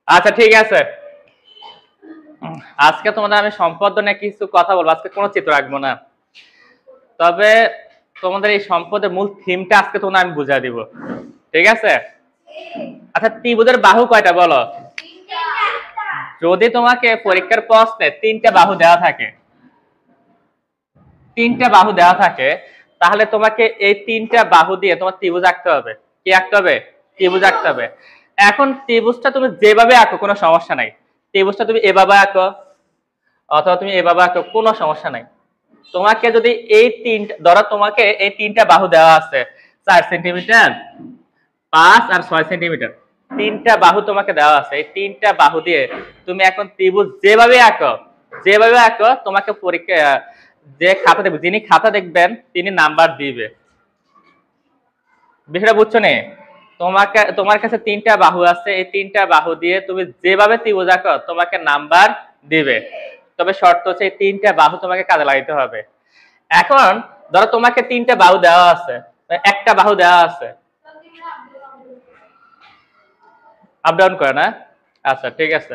আচ্ছা ঠিক আছে, আজকে তোমাদের আমি সম্পদ নিয়ে কিছু কথা বলবো। আজকে কোনো চিত্র রাখবো না, তবে তোমাদের এই সম্পদের মূল থিমটা আজকে তোমাদের আমি বুঝিয়ে দিব। ঠিক আছে? আচ্ছা, ত্রিভুজের বাহু কয়টা বলো? যদি তোমাকে পরীক্ষার প্রশ্নে তিনটা বাহু দেওয়া থাকে, তাহলে তোমাকে এই তিনটা বাহু দিয়ে তোমার ত্রিভুজ আঁকতে হবে। কি আঁকতে হবে? ত্রিভুজ আঁকতে হবে। এখন ত্রিভুজটা তুমি যেভাবে আঁকো কোনো সমস্যা নাই। ত্রিভুজটা তুমি এভাবে আঁকো অথবা তুমি এভাবে আঁকো, কোনো সমস্যা নাই। তোমাকে যদি এই তিনটা ধরো, তোমাকে এই তিনটা বাহু দেওয়া আছে 4 সেন্টিমিটার, 5 আর 6 সেন্টিমিটার, তিনটা বাহু তোমাকে দেওয়া আছে। এই তিনটা বাহু দিয়ে তুমি এখন ত্রিভুজ যেভাবে আঁকো তোমাকে পরীক্ষা যে খাতা দেখবে, যিনি খাতা দেখবেন তিনি নাম্বার দিবে। বিষয়টা বুঝছো নে? তোমার কাছে তিনটা বাহু আছে, এই তিনটা বাহু দিয়ে তুমি যেভাবে ত্রিভুজ আঁকো তোমাকে নাম্বার দিবে। তবে শর্ত হচ্ছে এই তিনটা বাহু তোমাকে কাজে লাগাইতে হবে। এখন ধরো তোমাকে তিনটা বাহু দেওয়া আছে, একটা বাহু দেওয়া আছে, আপ ডাউন করে না? আচ্ছা ঠিক আছে।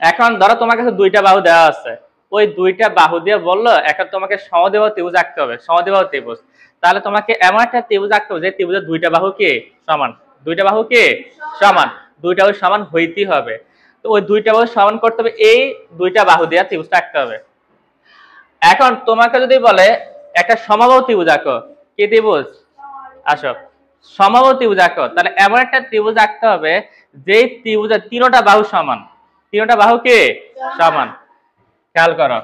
এখন ধরো তোমার কাছে দুইটা বাহু দেওয়া আছে, ওই দুইটা বাহু দিয়ে বললো এখন তোমাকে সমদ্বিবাহু ত্রিভুজ আঁকতে হবে, সমদ্বিবাহু ত্রিভুজ। তাহলে তোমাকে এমন একটা ত্রিভুজ আঁকতে হবে যে ত্রিভুজের দুইটা বাহু কি সমান, দুইটা বাহু কি সমান, দুইটা বাহু সমান হইতেই হবে। তো ওই দুইটা বাহু সমান করতে হবে, এই দুইটা বাহু দিয়ে ত্রিভুজটা আঁকতে হবে। এখন তোমাকে যদি বলে একটা সমবাহু ত্রিভুজ আঁকো, কি ত্রিভুজ? আসো, সমবাহু ত্রিভুজ আঁকো, তাহলে এমন একটা ত্রিভুজ আঁকতে হবে যে ত্রিভুজের তিনটা বাহু সমান, তিনটা বাহু কি সমান। খেয়াল করো।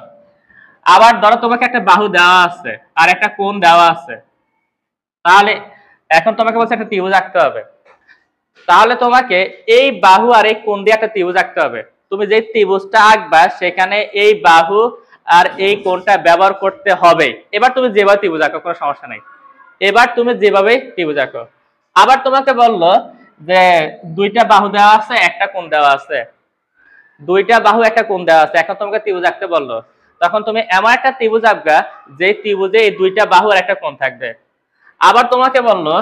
আবার ধরো তোমাকে একটা বাহু দেওয়া আছে আর একটা কোণ দেওয়া আছে, তাহলে এখন তোমাকে বলছে একটা ত্রিভুজ আঁকতে হবে। তাহলে তোমাকে এই বাহু আর এই কোণ দিয়ে একটা ত্রিভুজ আঁকতে হবে। তুমি যে ত্রিভুজটা আঁকবা সেখানে এই বাহু আর এই কোণটা ব্যবহার করতে হবে। এবার তুমি যেভাবে ত্রিভুজ আঁকো কোনো সমস্যা নাই, এবার তুমি যেভাবে ত্রিভুজ আঁকো। আবার তোমাকে বললো যে দুইটা বাহু দেওয়া আছে, একটা কোণ দেওয়া আছে, দুইটা বাহু একটা কোণ দেওয়া আছে, এখন তোমাকে ত্রিভুজ আঁকতে বললো। তখন তুমি এমন একটা ত্রিভুজ আঁকবা যে ত্রিভুজে এই দুইটা বাহু আর একটা কোণ থাকবে। আবার তোমাকে বললো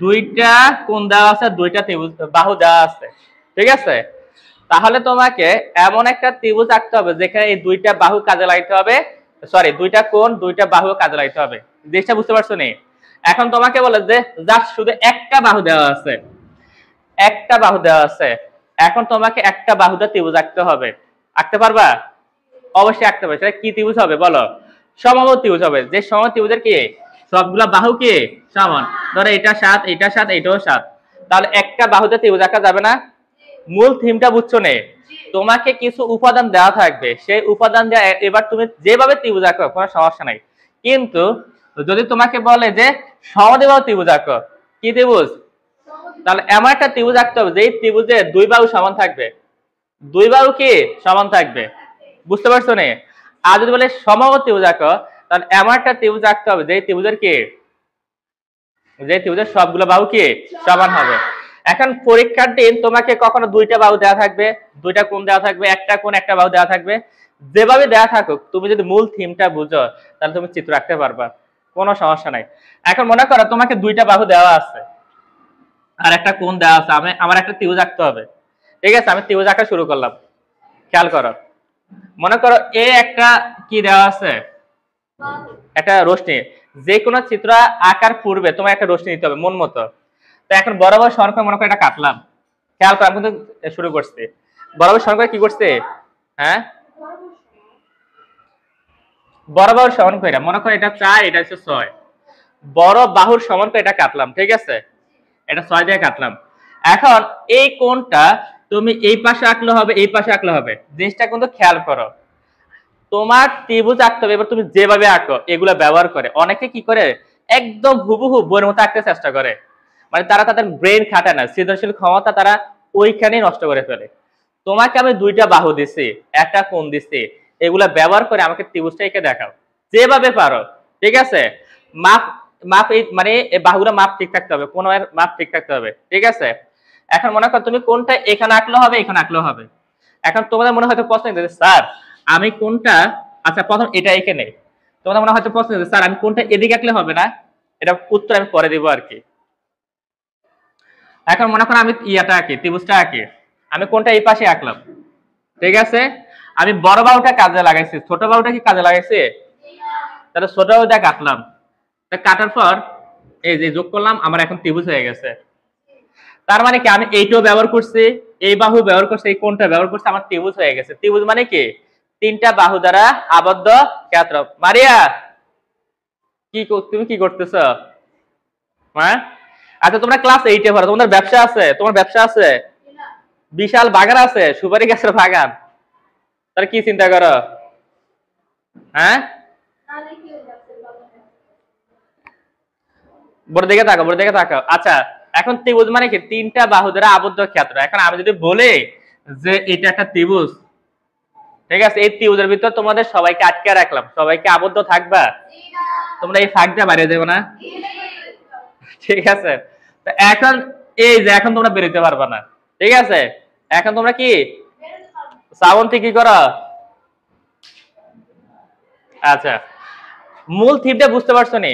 দুইটা কোণ দেওয়া আছে, দুইটা ত্রিভুজ বাহু দেওয়া আছে, ঠিক আছে? তাহলে তোমাকে এমন একটা ত্রিভুজ আঁকতে হবে যেখানে এই দুইটা বাহু কাজে লাগাইতে হবে, সরি দুইটা কোণ দুইটা বাহু কাজে লাগাইতে হবে। জিনিসটা বুঝতে পারছো নি? এখন তোমাকে বলে যে জাস্ট শুধু একটা বাহু দেওয়া আছে, একটা বাহু দেওয়া আছে, এখন তোমাকে একটা বাহু দিয়ে ত্রিভুজ আঁকতে হবে। আঁকতে পারবা? অবশ্যই আঁকতে পারবে। সেটা কি ত্রিভুজ হবে বলো? সমবাহু ত্রিভুজ হবে, যে সমবাহু ত্রিভুজের কি সবগুলা বাহু কি সমান। ধরো এটা 7, এটা 7, এটাও 7, তাহলে একটা বাহুতে ত্রিভুজ আঁকা যাবে না? মূল থিমটা বুঝছো নে? তোমাকে কিছু উপাদান দেওয়া থাকবে, সেই উপাদান দিয়ে এবার তুমি যেভাবে ত্রিভুজ আঁকো কোনো সমস্যা নাই। কিন্তু যদি তোমাকে বলে যে সমদ্বিবাহু ত্রিভুজ আঁকো, কি ত্রিভুজ? তাহলে এমন একটা ত্রিভুজ আঁকতে হবে যেই ত্রিভুজে দুই বাহু সমান থাকবে, দুই বাহু কি সমান থাকবে। বুঝতে পারছো নে? আর যদি বলে সমবাহু ত্রিভুজ আঁকো, তাহলে এমন একটা ত্রিভুজ আঁকতে হবে যেই ত্রিভুজের কি, যে ত্রিভুজের সবগুলো বাহু কি সমান হবে। এখন পরীক্ষার দিন তোমাকে কখনো দুইটা বাহু দেওয়া থাকবে, দুইটা কোণ দেওয়া থাকবে, একটা কোণ একটা বাহু দেওয়া থাকবে। যেভাবে দেওয়া থাকুক তুমি যদি মূল থিমটা বুঝো তাহলে তুমি চিত্র আঁকতে পারবা, কোনো সমস্যা নাই। এখন মনে করো তোমাকে দুইটা বাহু দেওয়া আছে আর একটা কোণ দেওয়া আছে, আমার একটা ত্রিভুজ আঁকতে হবে। ঠিক আছে, আমি ত্রিভুজ আঁকা শুরু করলাম। খেয়াল করো, মনে করো এ একটা কি দেওয়া আছে, একটা রশ্মি। যে কোনো চিত্র আঁকার পূর্বে তোমার একটা রশ্মি নিতে হবে মন মতো। তো এখন বরাবর সরণ করে মনে করে এটা কাটলাম। খেয়াল করে আমি কিন্তু শুরু করছি, বরাবর সরণ করে কি করছে, হ্যাঁ বরাবর সমান করে মনে করো এটা 4, এটা হচ্ছে 6, বড় বাহুর সমান করে এটা কাটলাম। ঠিক আছে, এটা 6 দিয়ে কাটলাম। এখন এই কোণটা তুমি এই পাশে আঁকলে হবে, এই পাশে আঁকলে হবে। জিনিসটা কিন্তু খেয়াল করো, তোমার ত্রিভুজ আঁকতে হবে। এবার তুমি যেভাবে আঁকো এগুলো ব্যবহার করে অনেকে কি করে একদম হুবহু বইয়ের মতো আঁকতে চেষ্টা করে, মানে তারা তাদের ব্রেন খাটায় না, সৃজনশীল ক্ষমতা তারা ওইখানেই নষ্ট করে ফেলে। তোমাকে আমি দুইটা বাহু দিছি, একটা কোণ দিছি, এগুলা ব্যবহার করে আমাকে ত্রিভুজটা এঁকে দেখাও যেভাবে পারো। ঠিক আছে, মাপ মাপ এই মানে এই বাহুগুলো মাপ ঠিক থাকতে হবে, কোন মাপ ঠিক থাকতে হবে। ঠিক আছে, এখন মনে করো তুমি কোনটা এখানে আঁকলে হবে, এখানে আঁকলেও হবে। এখন তোমাদের মনে হয়তো প্রশ্ন যে স্যার আমি কোনটা, আচ্ছা প্রথম এটা এখানে তোমাদের মনে হয়তো প্রশ্ন যে স্যার আমি কোনটা এদিকে আঁকলে হবে না, এটা উত্তর আমি পরে দিব আর কি। এখন মনে করো আমি ইয়াটা আঁকি, ত্রিভুজটা আঁকি। আমি কোনটা এই পাশে আঁকলাম, ঠিক আছে। আমি বড় বাহুটা কাজে লাগাইছি, ছোট বাহুটা কি কাজে লাগাইছি? তাহলে ছোট বাহুটা কাটলাম, কাটার পর এই যে যোগ করলাম, আমার এখন ত্রিভুজ হয়ে গেছে। তার মানে কি আমি এইটাও ব্যবহার করছি, এই বাহু ব্যবহার করছি, এই কোণটা ব্যবহার করছি, আমার ত্রিভুজ হয়ে গেছে। ত্রিভুজ মানে কি? তিনটা বাহু দ্বারা আবদ্ধ ক্ষেত্র। মারিয়া কি তুমি কি করতেছ? হ্যাঁ, আচ্ছা তোমরা ক্লাস 8 এ পড়ো, তোমাদের ব্যবসা আছে? তোমার ব্যবসা আছে? বিশাল বাগান আছে, সুপারি গাছের বাগান, তাহলে কি চিন্তা করো? হ্যাঁ, বড় দিকে তাকাও, বড় দিকে তাকাও। আচ্ছা, এখন ত্রিভুজ মানে কি? তিনটা বাহু দ্বারা আবদ্ধ ক্ষেত্র। এখন আমি যদি বলি যে এটা একটা ত্রিভুজ, ঠিক আছে, এই ত্রিভুজের ভিতর তোমাদের সবাইকে আটকে রাখলাম, সবাইকে আবদ্ধ থাকবা, তোমরা এই ফাঁক দিয়ে বাইরে যাবে না, ঠিক আছে। তো এখন এই যে এখন তোমরা বেরোতে পারবা না, ঠিক আছে। এখন তোমরা কি শ্রাবন্তী কি করো? আচ্ছা, মূল থিমটা বুঝতে পারছো নি?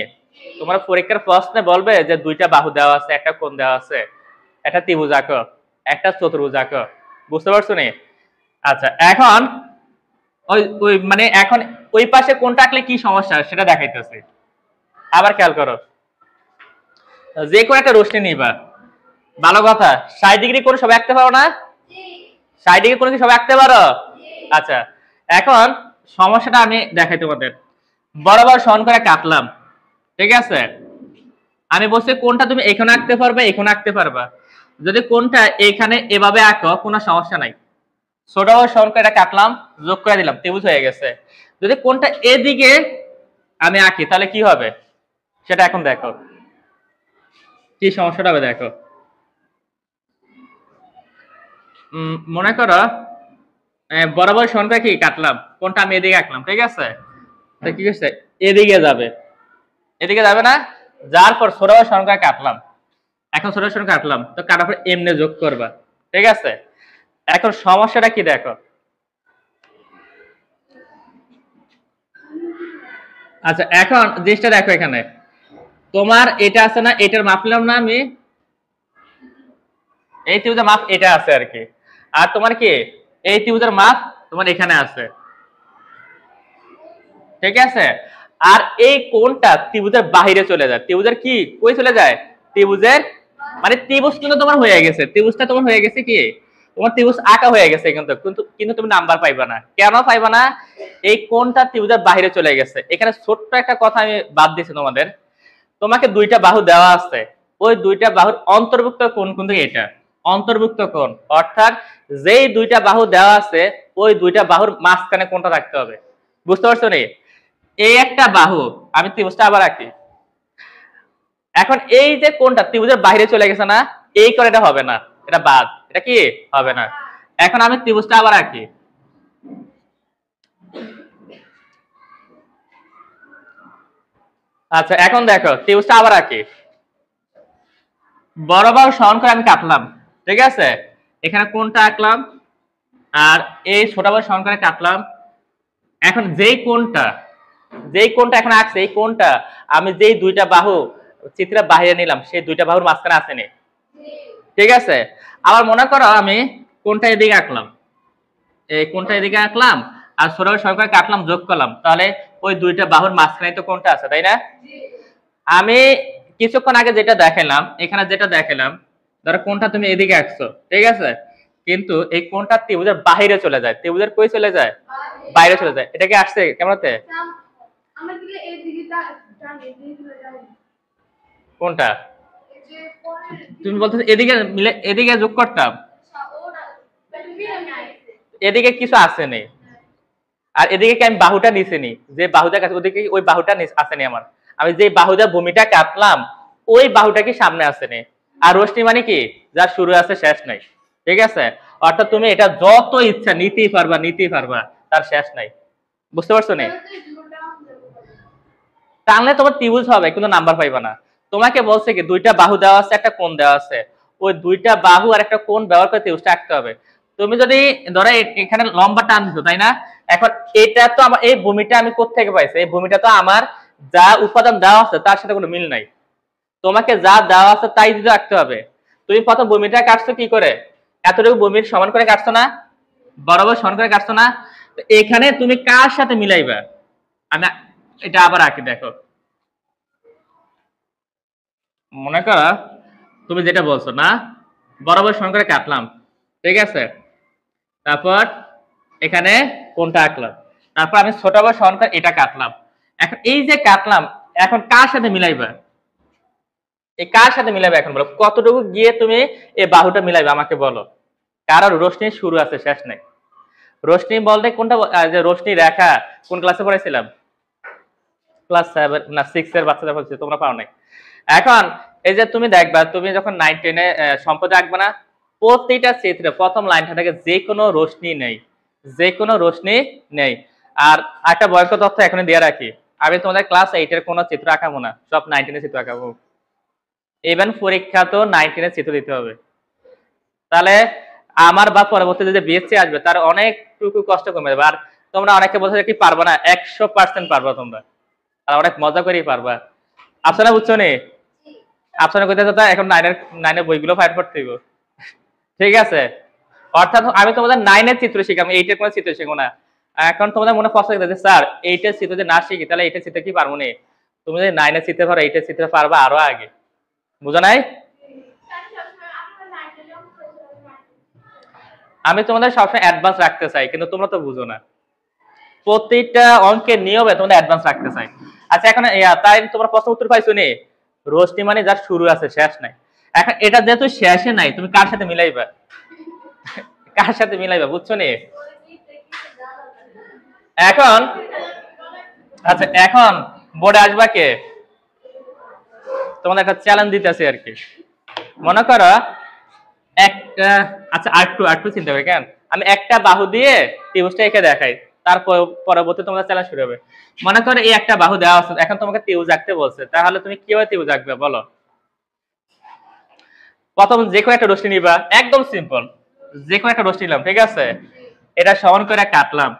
তোমরা পরীক্ষার প্রশ্নে বলবে যে দুইটা বাহু দেওয়া আছে, একটা কোণ দেওয়া আছে, একটা ত্রিভুজ আঁকো, একটা চতুর্ভুজ আঁকো, বুঝতে পারছো নি? আচ্ছা, এখন ওই ওই মানে এখন ওই পাশে কোনটা আঁকলে কি সমস্যা সেটা দেখাইতেছি। আবার খেয়াল করো, যে কোনো একটা রশ্মি নিবা, ভালো কথা, 60 ডিগ্রি কোণ সবাই আঁকতে পারো না? 60 ডিগ্রি কোণ কি সবাই আঁকতে পারো? আচ্ছা, এখন সমস্যাটা আমি দেখাই তোমাদের। বরাবর সমান করে কাটলাম, ঠিক আছে। আমি বলছি কোনটা তুমি এখানে আঁকতে পারবে, এখানে আঁকতে পারবা। যদি কোনটা এখানে এভাবে আঁকো কোনো সমস্যা নাই, ছোট সমান করে এটা কাটলাম, যোগ করে দিলাম, ত্রিভুজ হয়ে গেছে। যদি কোনটা এদিকে আমি আঁকি তাহলে কি হবে সেটা এখন দেখো, কি সমস্যাটা হবে দেখো। মনে করো বরাবর সমান করে কি কাটলাম, কোনটা আমি এদিকে আঁকলাম, ঠিক আছে। তো কি করছে, এদিকে যাবে, এদিকে যাবে না, যার পর ছোট সমান করে কাটলাম। এখন ছোট সমান কাটলাম, তো কাটার পর এমনি যোগ করবা, ঠিক আছে। এখন সমস্যাটা কি দেখো। আচ্ছা, এখন জিনিসটা দেখো, এখানে তোমার এটা আছে না, এটার মাপ নিলাম না আমি, এই ত্রিভুজের মাপ এটা আছে আর কি। আর তোমার কি এই ত্রিভুজের মাপ তোমার এখানে আছে, ঠিক আছে। আর এই কোণটা ত্রিভুজের বাহিরে চলে যায়, ত্রিভুজের কি কই চলে যায়? ত্রিভুজের মানে ত্রিভুজ কিন্তু তোমার হয়ে গেছে, ত্রিভুজটা তোমার হয়ে গেছে কি, তোমার ত্রিভুজ আঁকা হয়ে গেছে, কিন্তু কিন্তু কিন্তু তুমি নাম্বার পাইবা না। কেন পাইবা না? এই কোণটা ত্রিভুজের বাহিরে চলে গেছে। এখানে ছোট্ট একটা কথা আমি বাদ দিছি তোমাদের, তোমাকে দুইটা বাহু দেওয়া আছে, ওই দুইটা বাহুর অন্তর্ভুক্ত কোণ কিন্তু এটা অন্তর্ভুক্ত কোণ, অর্থাৎ যেই দুইটা বাহু দেওয়া আছে ওই দুইটা বাহুর মাঝখানে কোণটা রাখতে হবে, বুঝতে পারছো নি? এই একটা বাহু, আমি ত্রিভুজটা আবার আঁকি। এখন এই যে কোণটা ত্রিভুজের বাইরে চলে গেছে না, এই করে এটা হবে না, এটা বাদ, এটা কি হবে না। এখন আমি ত্রিভুজটা আবার আঁকি। আচ্ছা, এখন দেখো ত্রিভুজটা আবার আঁকি, বরাবর সমান করে আমি কাটলাম, ঠিক আছে। এখানে কোণটা আঁকলাম, আর এই ছোট বড় সমান করে কাটলাম। এখন যেই কোণটা এখন আঁকছে, এই কোণটা আমি যেই দুইটা বাহু চিত্রের বাইরে নিলাম, সেই দুইটা বাহুর মাঝখানে আসেনি, ঠিক আছে। আবার মনে করো আমি কোণটা এদিকে আঁকলাম, এই কোণটা এদিকে আঁকলাম, আর ছোট বড় সমান করে কাটলাম, যোগ করলাম, তাহলে ওই দুইটা বাহুর মাঝখানে তো কোণটা আছে, তাই না? আমি কিছুক্ষণ আগে যেটা দেখালাম, এখানে যেটা দেখালাম, ধরো কোণটা তুমি এদিকে আঁকছো, ঠিক আছে, কিন্তু এই কোণটা ত্রিভুজের বাইরে চলে যায়, ত্রিভুজের কই চলে যায়? বাইরে চলে যায়। এটা কি আসছে কেমনতে? কোনটা তুমি বলতেছো এদিকে মিলে এদিকে যোগ করতাম, এদিকে কিছু আসে নেই, আর এদিকে কি আমি বাহুটা নিচে নি, যে বাহুটা কাছে ওদিকে ওই বাহুটা আসেনি আমার, আমি যে বাহুটা ভূমিটা কাটলাম ওই বাহুটা কি সামনে আসেনি। আর রশ্মি মানে কি, যার শুরু আছে শেষ নাই, ঠিক আছে। অর্থাৎ তুমি এটা যত ইচ্ছা নিতেই পারবা, তার শেষ নাই, বুঝতে পারছো নি? টানলে তোমার ত্রিভুজ হবে কিন্তু নাম্বার পাইবা না। তোমাকে বলছে কি দুইটা বাহু দেওয়া আছে, একটা কোণ দেওয়া আছে, ওই দুইটা বাহু আর একটা কোণ ব্যবহার করে ত্রিভুজটা আঁকতে হবে। তুমি যদি ধরো এখানে লম্বা টান দিছো, তাই না? এখন এটা তো আমার এই ভূমিটা আমি কোত্থেকে পাইছি, এই ভূমিটা তো আমার যা উপাদান দেওয়া আছে তার সাথে কোনো মিল নাই, তোমাকে যা দেওয়া আছে তাই দিতে রাখতে হবে। তুমি প্রথম ভূমিটা কাটছো কি করে, এতটুকু ভূমির সমান করে কাটছো না, বরাবর সমান করে কাটছো না, তো এখানে তুমি কার সাথে মিলাইবা? আমি এটা আবার আঁকি, দেখো মনে করো তুমি যেটা বলছো না, বরাবর সমান করে কাটলাম, ঠিক আছে, তারপর এখানে কোনটা আঁকলাম, তারপর আমি ছোট বড় সমান করে এটা কাটলাম। এখন এই যে কাটলাম, এখন কার সাথে মিলাইবা? এই কার সাথে মিলাবে এখন বলো, কতটুকু গিয়ে তুমি এই বাহুটা মিলাইবে আমাকে বলো। কারণ রোশনির শুরু আছে শেষ নাই। রোশনি বলতে কোনটা, যে রোশনি রেখা কোন ক্লাসে পড়াইছিলাম? ক্লাস 7 না 6 এর বাচ্চাদের বলছি, তোমরা পাও নাই। এখন এই যে তুমি দেখবা, তুমি যখন 9 10 এ সম্পদ আঁকবে না, প্রতিটা চিত্রে প্রথম লাইনটা থেকে যে কোনো রোশনি নেই, যে কোনো রোশনি নেই। আর একটা ভয়ঙ্কর তথ্য এখনই দিয়ে রাখি, আমি তোমাদের ক্লাস 8 এর কোনো চিত্র আঁকাবো না, সব 9 10 এর চিত্র আঁকাবো। ইভেন পরীক্ষা তো 9 10 এর চিত্র দিতে হবে। তাহলে আমার বা পরবর্তীতে যে বিএসসি আসবে তার অনেকটুকু কষ্ট কমে যাবে। আর তোমরা অনেকে বলছো কি পারবা না, 100% পারবা তোমরা, আর অনেক মজা করেই পারবা। আপনারা বুঝছো নি? আপনারা কইতে তো এখন 9 এর বইগুলো ফাইট করতে দিব, ঠিক আছে? অর্থাৎ আমি তোমাদের 9 এর চিত্র শিখাবো, 8 এর কোনো চিত্র শিখাবো না। এখন তোমাদের মনে প্রশ্ন যে স্যার 8 এর চিত্র যে না শিখি তাহলে 8 এর চিত্র কি পারবো না? তুমি যদি 9 এর চিত্র পারো 8 এর চিত্র পারবা আরো আগে, বুঝো নাই? আমি তোমাদের সবসময় অ্যাডভান্স রাখতে চাই, কিন্তু তোমরা তো বুঝো না। প্রতিটা অঙ্কের নিয়মে তোমাদের অ্যাডভান্স রাখতে চাই। আচ্ছা এখন তাই তোমরা প্রশ্ন উত্তর পাইছো নি? রোশনি মানে যার শুরু আছে শেষ নাই। এখন এটা যেহেতু শেষে নাই, তুমি কার সাথে মিলাইবা? কার সাথে মিলাইবা, বুঝছো নি? এখন আচ্ছা, এখন বোর্ডে আসবা কে? তোমাদের একটা চ্যালেঞ্জ দিতেছি আর কি। মনে করো একটা, আচ্ছা আরেকটু চিন্তা করি কেন, আমি একটা বাহু দিয়ে ত্রিভুজটা এঁকে দেখাই, তারপর পরবর্তী তোমাদের চ্যালেঞ্জ শুরু হবে। মনে করো এই একটা বাহু দেওয়া আছে, এখন তোমাকে ত্রিভুজ আঁকতে বলছে, তাহলে তুমি কিভাবে ত্রিভুজ আঁকবে বলো? প্রথম যে কোনো একটা রশ্মি নিবা, একদম সিম্পল, যে কোনো একটা রশ্মি নিলাম, ঠিক আছে, এটা সমান করে কাটলাম,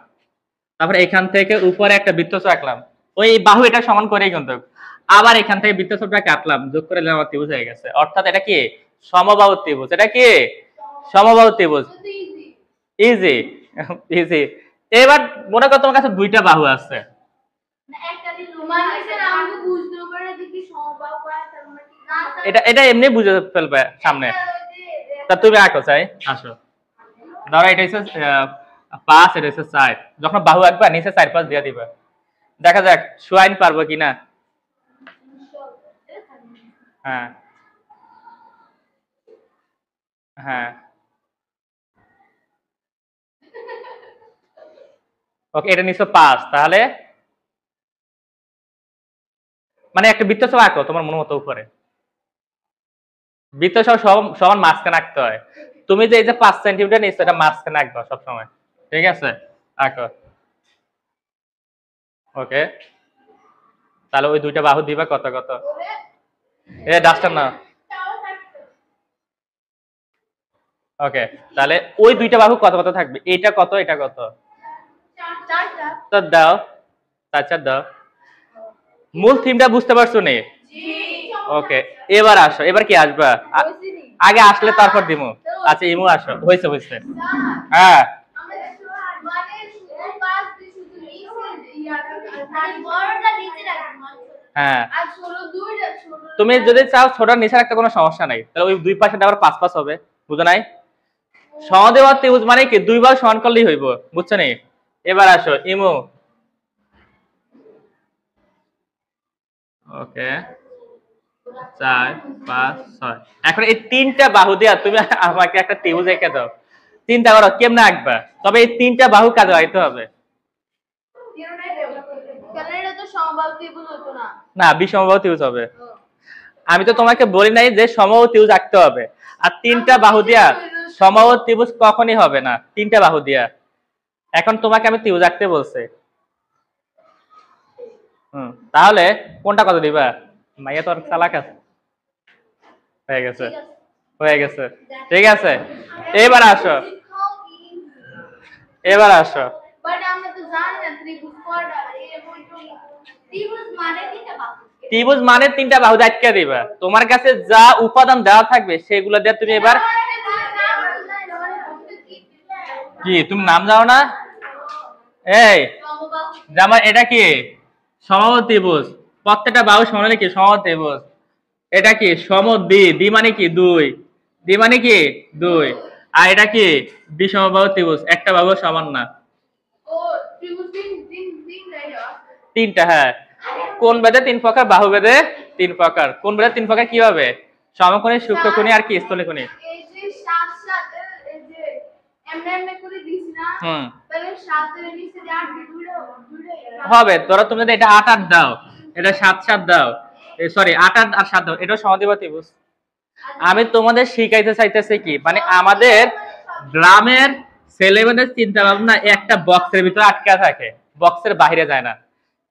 তারপর এখান থেকে উপরে একটা বৃত্তচাপ আঁকলাম, ওই বাহু এটা সমান করেই কিন্তু আবার এখান থেকে বৃত্তচাপটা কাটলাম, যোগ করে আমার ত্রিভুজ হয়ে গেছে। অর্থাৎ এটা কি সমবাহু ত্রিভুজ। এটা কি সমবাহু ত্রিভুজ। Easy easy. এবার মনে করো তোমার কাছে দুইটা বাহু আছে, এটা এটা এমনি বুঝে ফেলবে সামনে। তা তুমি আঁকো, চাই আসো, ধরো এটা হচ্ছে 5, এটা হচ্ছে 4, যখন বাহু আঁকবা নিচে 4 5 দিয়ে দিবা, দেখা যাক সোয়াইন পারবো কিনা। হ্যাঁ হ্যাঁ ওকে, এটা নিচে 5, তাহলে মানে একটা বৃত্তচাপ আঁকো তোমার মন মতো উপরে, বৃত্তচাপ সমান মাঝখানে আঁকতে হয়। তুমি যে এই যে 5 সেন্টিমিটার নিচ্ছ, এটা মাঝখানে আঁকবা সবসময়, ঠিক আছে? আঁকো, ওকে। তাহলে ওই দুইটা বাহু দিবা কত কত, এ ডাস্টার না, ওকে। তাহলে ওই দুইটা বাহু কত কত থাকবে, এটা কত এটা কত, তো দাও 4 4 দাও। মূল থিমটা বুঝতে পারছো নি? ওকে, এবার আসো, এবার কি আসবা? আগে আসলে তারপর দিমু। আচ্ছা ইমু আসো, হইছে হইছে। হ্যাঁ হ্যাঁ, তুমি যদি চাও ছোট নিচে রাখতে কোনো সমস্যা নাই, তাহলে ওই দুই পাশে আবার 5 5 হবে, বুঝো নাই? সমদ্বিবাহু ত্রিভুজ মানে কি দুই বাহু সমান করলেই হইব, বুঝছো নি? এবার আসো ইমু, ওকে 4 5 6। এখন এই তিনটা বাহু দিয়া তুমি আমাকে একটা ত্রিভুজ এঁকে দাও, চিন্তা করো কেমনে আঁকবা, তবে এই তিনটা বাহু কাজে লাগাইতে হবে। না বিষমবাহু ত্রিভুজ হবে। আমি তো তোমাকে বলি নাই যে সমবাহু ত্রিভুজ আঁকতে হবে, আর তিনটা বাহু দিয়া সমবাহু ত্রিভুজ কখনই হবে না, তিনটা বাহু দিয়া। এখন তোমাকে আমি ত্রিভুজ আঁকতে বলছি, তাহলে কোনটা কত দিবা? মাইয়া তো অনেক চালাক আছে। হয়ে গেছে হয়ে গেছে, ঠিক আছে। এবার আসো, এবার আসো, ত্রিভুজ মানে তিনটা বাহু আটকে দিবা, তোমার কাছে যা উপাদান দেওয়া থাকবে সেগুলো দিয়ে তুমি এবার কি তুমি নাম জানো না? এই জামা এটা কি সমত্রিভুজ, প্রত্যেকটা বাহু সমান হলে কি সমত্রিভুজ। এটা কি সমদ্বি, দ্বি মানে কি দুই, দ্বি মানে কি দুই। আর এটা কি বিষমবাহু ত্রিভুজ, একটা বাহু সমান না। তিনটা, হ্যাঁ। কোন বেদে তিন প্রকার, বাহু বেদে তিন প্রকার। কোন বেদে তিন প্রকার কি হবে? সমকোণী, সূক্ষ্মকোণী আর কি স্থূলকোণী। হবে ধরো তুমি যদি এটা ৮ ৮ দাও, এটা ৭ ৭ দাও, সরি ৮ ৮ আর ৭ দাও, এটাও সমদ্বিবাহু ত্রিভুজ। আমি তোমাদের শিখাইতে চাইতেছি কি, মানে আমাদের গ্রামের ছেলেমেয়েদের চিন্তা ভাবনা একটা বক্সের ভিতরে আটকে থাকে, বক্সের বাইরে যায় না।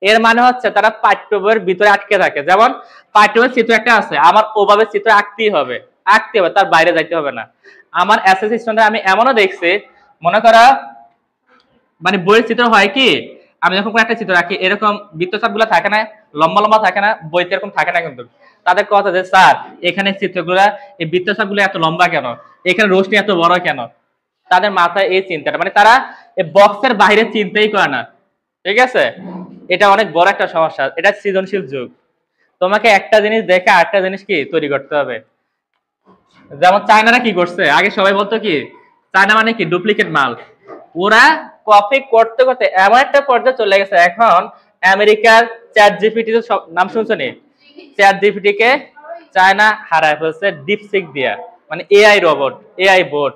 এর মানে হচ্ছে তারা পাঠ্য বইয়ের ভিতরে আটকে থাকে। যেমন পাঠ্য বইয়ের চিত্র একটা আছে, আমার ওভাবে চিত্র আঁকতেই হবে, তার বাইরে যাইতে হবে না। আমার এসএসসি স্টুডেন্ট আমি এমনও দেখছি, মনে করা মানে বইয়ের চিত্র হয় কি, আমি যখন একটা চিত্র রাখি এরকম বৃত্তচাপ গুলা থাকে না, লম্বা লম্বা থাকে না, বইতে এরকম থাকে না, কিন্তু তাদের কথা যে স্যার এখানে চিত্রগুলা, এই বৃত্তচাপ গুলো এত লম্বা কেন, এখানে রশ্মি এত বড় কেন। তাদের মাথায় এই চিন্তাটা, মানে তারা এই বক্সের বাইরে চিন্তাই করে না। ঠিক আছে, এটা অনেক বড় একটা সমস্যা। এটা সৃজনশীল যুগ, তোমাকে একটা জিনিস দেখে আরেকটা জিনিস কি তৈরি করতে হবে। যেমন চায়নারা কি করছে, আগে সবাই বলতো কি চায়না মানে কি ডুপ্লিকেট মাল। ওরা কপি করতে করতে এমন একটা পর্যায়ে চলে গেছে, এখন আমেরিকার চ্যাট জিপিটি নাম শুনছো নি? চ্যাট জিপিটি কে চায়না হারায় ফেলছে ডিপসিক দিয়া, মানে এআই রোবট, এআই বোট।